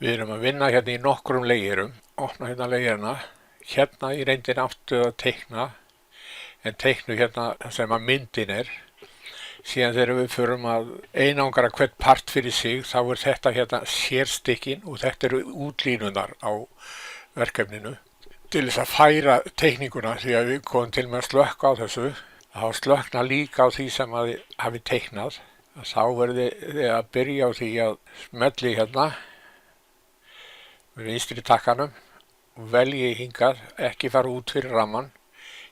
Við erum að vinna hérna í nokkrum leigurum, opna hérna leigurina, hérna í reyndin áttu að teikna, en teiknu hérna sem að myndin er. Síðan þegar við förum að einangra hvert part fyrir sig, þá er þetta hérna sérstykkin og þetta eru útlínunar á verkefninu. Til þess að færa teikninguna því að við komum til með að slökka á þessu, þá slökna líka á því sem að þið hafi teiknað. Þá verðið þið að byrja á því að smelli hérna með vinstri takkanum og velji hingað, ekki fara út fyrir ramman.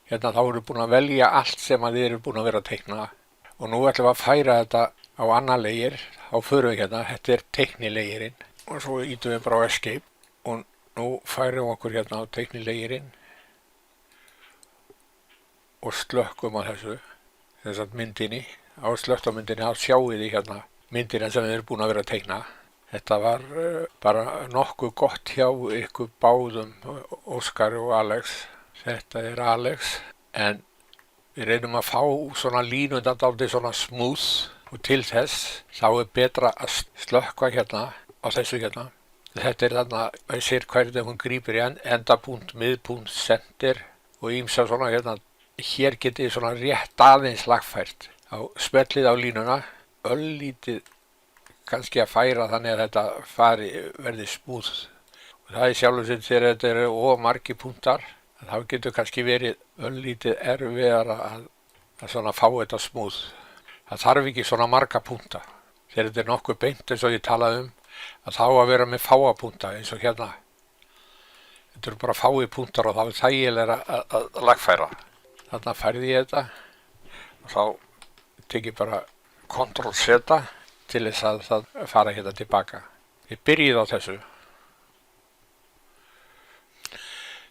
Hérna þá eru búin að velja allt sem að þið eru búin að vera að teikna. Og nú ætlum við að færa þetta á annan leigir, þá förum við hérna, þetta er teiknileigirinn. Og svo ítum við bara á Escape og nú færum við okkur hérna á teiknileigirinn og slökkum á þessar myndinni. Á slöktamyndinni þá sjáum við hérna myndina sem við erum búin að vera að teikna. Þetta var bara nokkuð gott hjá ykkur báðum, Óskar og Alex. Þetta er Alex, en við reynum að fá svona línundan dálítið svona smooth og til þess þá er betra að slökkva hérna á þessu hérna. Þetta er þarna, ég sér hvernig hún grípur í endapunkt, miðpunkt, center og ýmsa svona hérna. Hér getið þið svona rétt aðeins lagfært. Á smellið á línuna, öllítið kannski að færa þannig að þetta verði smúð. Og það er sjálfur sem þegar þetta eru margir punktar, þá getur kannski verið öllítið erfiðara að svona fá þetta smúð. Það þarf ekki svona marga punkta. Þegar þetta er nokkuð beint eins og ég talaði að þá að vera með fáa punkta eins og hérna. Þetta eru bara fái punktar og þá er þægilega að lagfæra. Þarna færði ég þetta og þá tek ég bara Ctrl-Z til þess að það fara hérna tilbaka. Ég byrjið á þessu.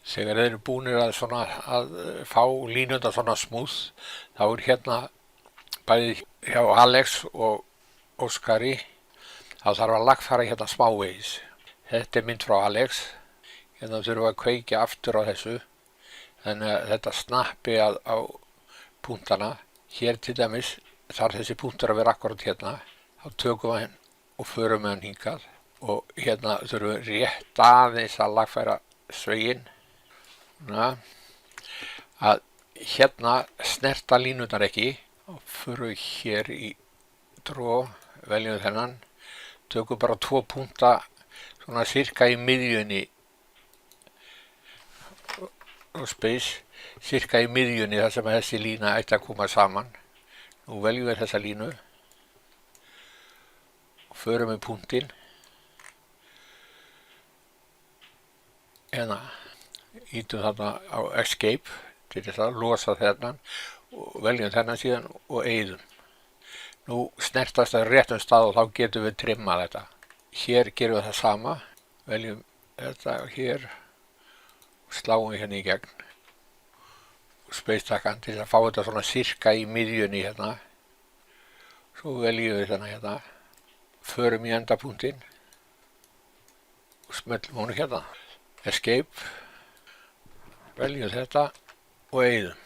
Þegar þeir eru búnir að fá línunda svona smúð, þá er hérna bæði hjá Alex og Óskari, þá þarf að lagfæra hérna smávegis. Þetta er mynd frá Alex, hérna þurfum við að kveikja aftur á þessu, þannig að þetta snappi á punktana. Hér til dæmis þarf þessi punktur að vera akkurat hérna, þá tökum við hann og förum við hann hingað og hérna þurfum við rétt aðeins að lagfæra sveiginn. Að hérna snerta línundar ekki og förum við hér í dró, veljum þennan, tökum bara 2 punkta svona cirka í miðjunni og space, cirka í miðjunni þar sem þessi lína ætti að koma saman. Nú veljum við þessa línu og förum við punktinn hérna. Ítum þarna á Escape til þess að losa þennan og veljum þennan síðan og eyðum. Nú snertast það réttum stað og þá getum við trimmað þetta. Hér gerum við það sama, veljum þetta hér og sláum við hérna í gegn. Space-takkan til að fá þetta svona cirka í miðjunni hérna. Svo veljum við þennan hérna, förum í endapunktinn og smellum honum hérna. Escape. Veljum þetta og eyðum.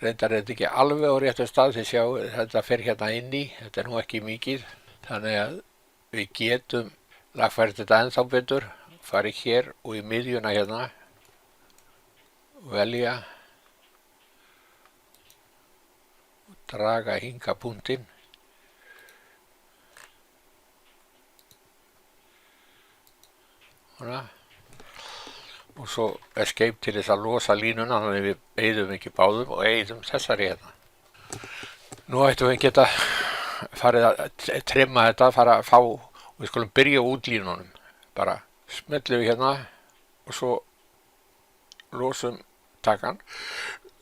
Reyndar er þetta ekki alveg á réttum stað, þið sjá þetta fer hérna inn í, þetta er nú ekki mikið, þannig að við getum lagfært þetta ennþá betur, farið hér og í miðjuna hérna, velja og draga hinga punktinn. Svona. Og svo Escape til þess að losa línuna, þannig að við eyðum ekki báðum og eyðum þessari hérna. Nú ættum við geta farið að trimma þetta, fara að fá, og við skulum byrja út línunum. Bara smellum við hérna og svo losum takkan.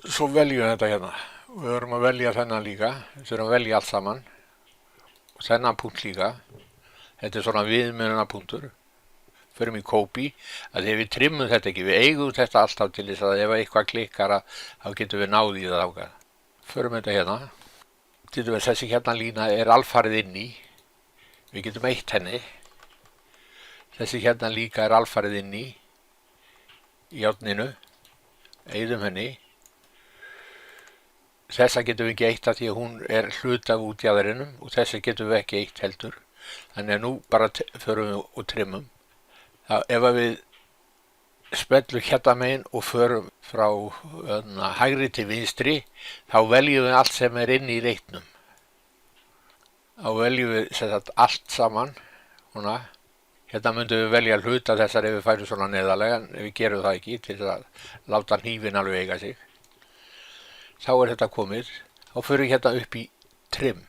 Svo veljum við þetta hérna. Við verðum að velja þennan líka, við þurfum að velja allt saman. Og þennan punkt líka. Þetta er svona viðmiðunarpunktur. Förum í copy, að ef við trimmum þetta ekki, við eigum þetta alltaf til þess að ef eitthvað klikkar þá getum við náð í það ákveð. Förum þetta hérna, til þess að þessi hérna lína er alfarið inn í, við getum eytt henni, þessi hérna líka er alfarið inn í járninu, eyðum henni, þessa getum við ekki eytt að því að hún er hluti af útjaðrinum og þessi getum við ekki eytt heldur. Þannig að nú bara förum við og trimmum. Ef að við smellum hérna megin og förum frá hægri til vinstri, þá veljum við allt sem er inni í reitnum. Þá veljum við sem sagt allt saman. Hérna myndum við velja hluta þessar ef við færum svona neðarlega, en við gerum það ekki til að láta hnífinn alveg eiga sig. Þá er þetta komið. Þá förum við hérna upp í trim.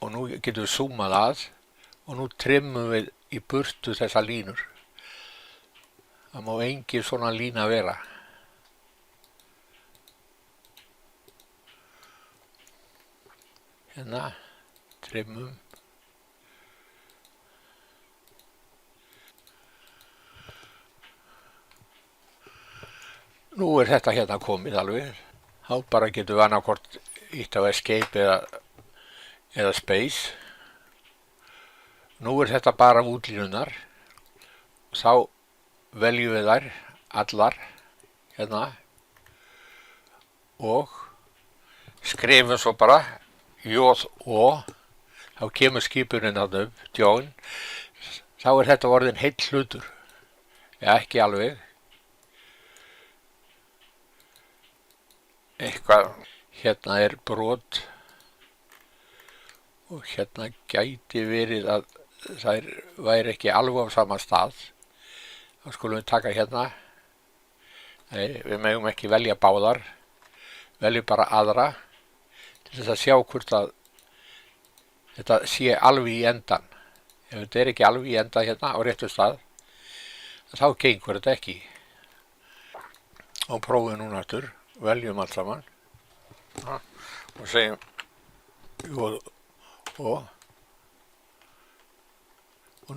Og nú getum við zoomað að og nú trimmum við í burtu þessar línur. Það má engin svona lína vera. Hérna, trimmum. Nú er þetta hérna komið alveg. Þá bara getum við annarkvort ítt á escape eða space. Nú er þetta bara útlínunar. Þá veljum við þær allar hérna og skrifum svo bara J-O. Þá kemur skipurinn þarna upp, join. Þá er þetta orðin heill hlutur. Ja, ekki alveg. Eitthvað, hérna er brot og hérna gæti verið að þær væri ekki alveg á sama stað. Þá skulum við taka hérna. Nei, við megum ekki velja báðar. Veljum bara aðra til þess að sjá hvort að þetta sé alveg í endan. Ef þetta er ekki alveg í endan hérna á réttu stað, þá gengur þetta ekki. Og prófum núna aftur. Veljum allt saman og segjum og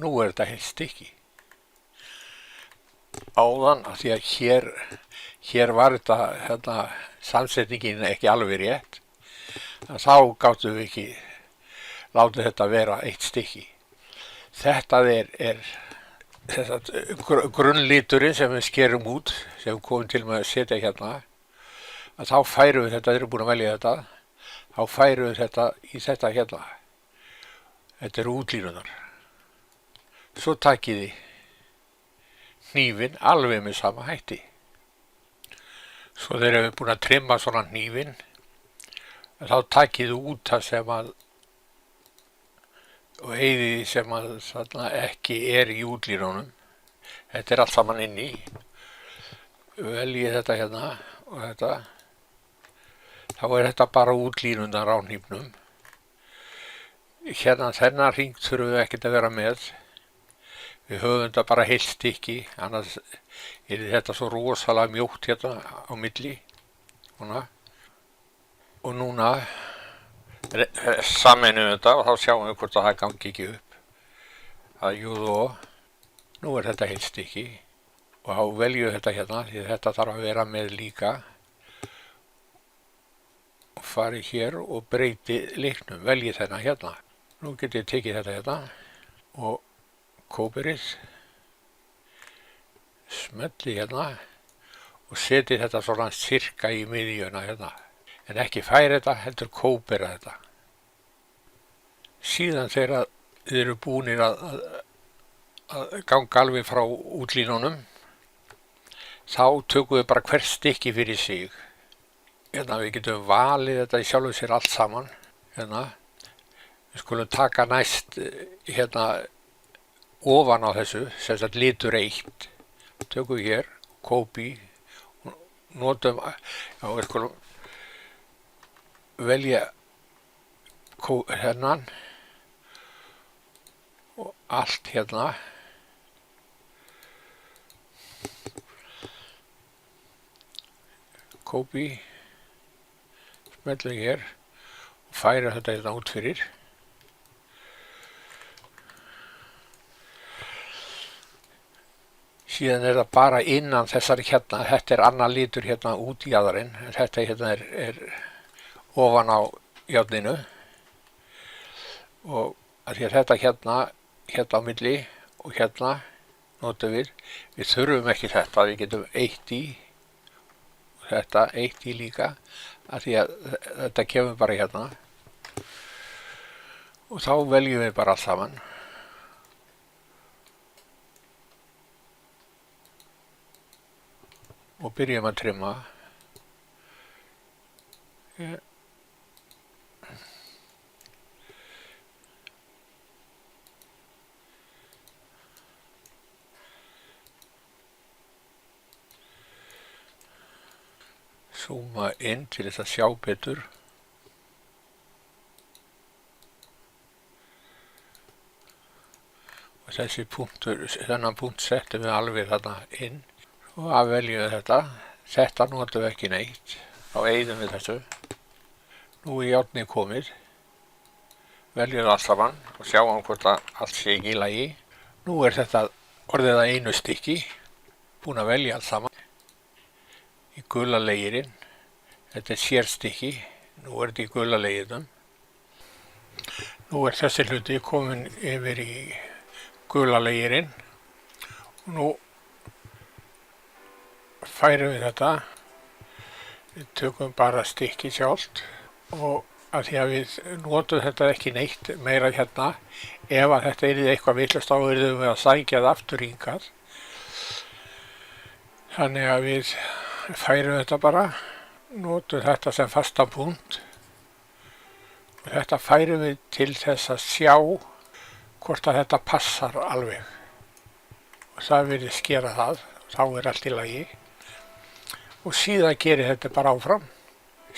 nú er þetta heilt stykki. Áðan, af því að hér var þetta samsetningin ekki alveg rétt, þá gáttum við ekki látið þetta vera eitt stykki. Þetta er grunnliturinn sem við skerum út, sem við komum til með að setja hérna. Að þá færum við þetta, þeir eru búin að velja þetta, þá færum við þetta í þetta hérna. Þetta eru útlínunar. Svo takið þið hnífinn alveg með sama hætti. Svo þegar við búin að trimma svona hnífinn, þá takið þið út það sem að, og eyðið sem að ekki er í útlínunum. Þetta er allt saman inni. Veljið þetta hérna og þetta. Þá er þetta bara útlínundar á hnífnum. Hérna þennan hring þurfum við ekkert að vera með. Við höfum þetta bara heilt stykki, annars er þetta svo rosalega mjótt hérna á milli. Og núna sameinum við þetta og þá sjáum við hvort að það gangi ekki upp. Nú er þetta heilt stykki og þá veljum við þetta hérna því þetta þarf að vera með líka. Og farið hér og breyti leiknum, veljið þennan hérna. Nú getið ég tekið þetta hérna og kóperið, smellið hérna og setið þetta svona cirka í miðjuna hérna. En ekki færa þetta, heldur kópera þetta. Síðan þegar þið eru búnir að ganga alveg frá útlínunum, þá tökum við bara hvert stykki fyrir sig. Hérna við getum valið þetta í sjálfu sér allt saman. Hérna. Við skulum taka næst hérna ofan á þessu, sem sagt litur 1. Tökum við hér, copy, og notum, já við skulum velja hennan og allt hérna. Copy. Smellum hér og færa þetta hérna út fyrir. Síðan er það bara innan þessari hérna, þetta er annar litur hérna út í jaðarinn, en þetta hérna er ofan á járninu. Og að því að þetta hérna á milli og hérna notum við þurfum ekki þetta, við getum eitt í, og þetta eitt í líka. Að því að þetta kemur bara hérna og þá veljum við bara allt saman. og byrjum að trimma. Zooma inn til þess að sjá betur. Og þessi punktur, þennan punkt settum við alveg þarna inn. Og afveljum við þetta. Þetta notum við ekki neitt. Þá eyðum við þessu. Nú er járnið komið. Veljum allt saman og sjáum hvort að allt sé ekki í lagi. Nú er þetta orðið að einu stykki. Búin að velja allt saman. Í gula leirinn. Þetta er sérstykki. Nú er þetta í gula leirinum. Nú er þessi hluti komin yfir í gula leirinn. Og nú færum við þetta. Við tökum bara stykki sjálft og að því að við notum þetta ekki neitt meira hérna. Ef að þetta yrði eitthvað vitlaust þá yrðum við að sækja það aftur hingað. Þannig að við færum þetta bara, notum þetta sem fastan punkt og þetta færum við til þess að sjá hvort að þetta passar alveg. Og það virðist gera það, þá er allt í lagi. Og síðan gerir þetta bara áfram,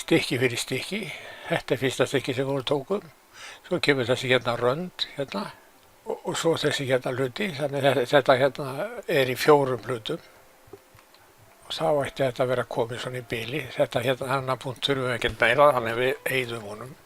stykki fyrir stykki. Þetta er fyrsta stykki sem við tókum. Svo kemur þessi hérna rönd hérna og svo þessi hérna hluti. Þannig að þetta hérna er í 4 hlutum. Og þá ætti þetta að vera komið svona í bili. Þetta hérna, þennan punkt þurfum við ekki meira, þannig við eyðum honum.